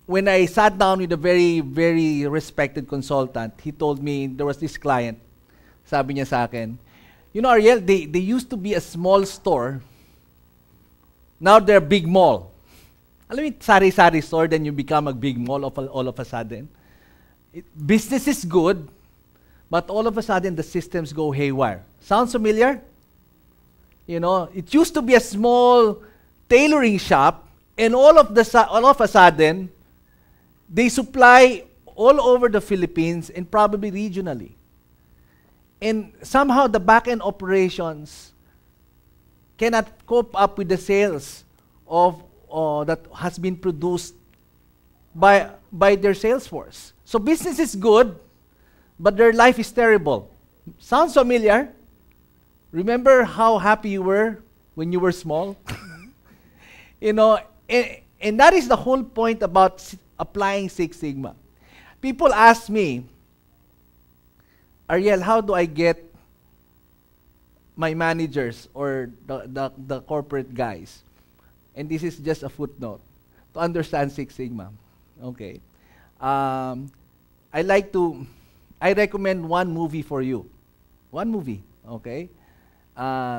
when I sat down with a very, very respected consultant, he told me there was this client. Sabi niya sa akin, you know, Ariel, they used to be a small store. Now they're a big mall. Alam mo, sari-sari store, then you become a big mall all of a sudden. Business is good, but all of a sudden the systems go haywire. Sounds familiar? You know, it used to be a small tailoring shop, and all of a sudden, they supply all over the Philippines and probably regionally. And somehow the back-end operations cannot cope up with the sales of that has been produced by their sales force. So business is good, but their life is terrible. Sounds familiar? Remember how happy you were when you were small? You know, and that is the whole point about applying Six Sigma. People ask me, Ariel, how do I get my managers or the corporate guys? And this is just a footnote to understand Six Sigma. Okay. I recommend one movie for you. One movie, okay?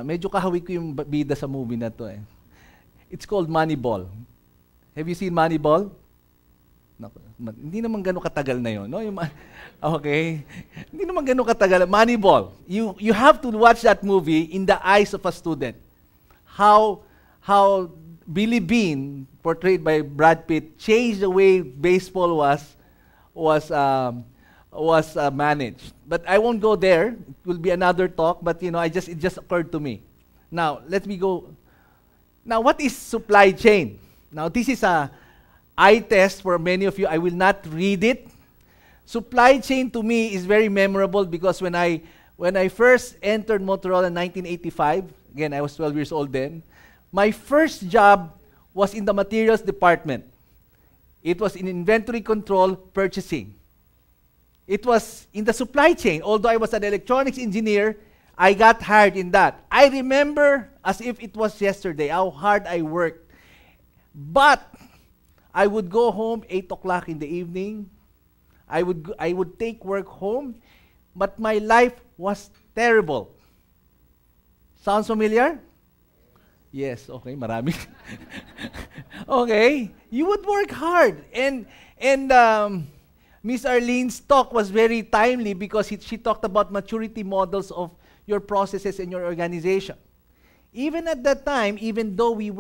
Medyo kahawig ko yung bida sa movie na to eh. It's called Moneyball. Have you seen Moneyball? Hindi naman gano'ng katagal na yun. No? Okay? Hindi naman gano'ng katagal. Moneyball. You have to watch that movie in the eyes of a student. How Billy Bean, portrayed by Brad Pitt, changed the way baseball was managed. But I won't go there. It will be another talk. But you know, it just occurred to me. Now let me go. Now, what is supply chain? Now, this is a eye test for many of you. I will not read it. Supply chain to me is very memorable because when I first entered Motorola in 1985, again, I was 12 years old then, my first job was in the materials department. It was in inventory control purchasing. It was in the supply chain. Although I was an electronics engineer, I got hired in that. I remember as if it was yesterday how hard I worked. But I would go home 8 o'clock in the evening. I would take work home, but my life was terrible. Sounds familiar? Yes, okay, marami. Okay, you would work hard. And Miss Arlene's talk was very timely because she talked about maturity models of your processes and your organization. Even at that time, even though we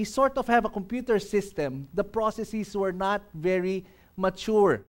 sort of have a computer system, the processes were not very mature.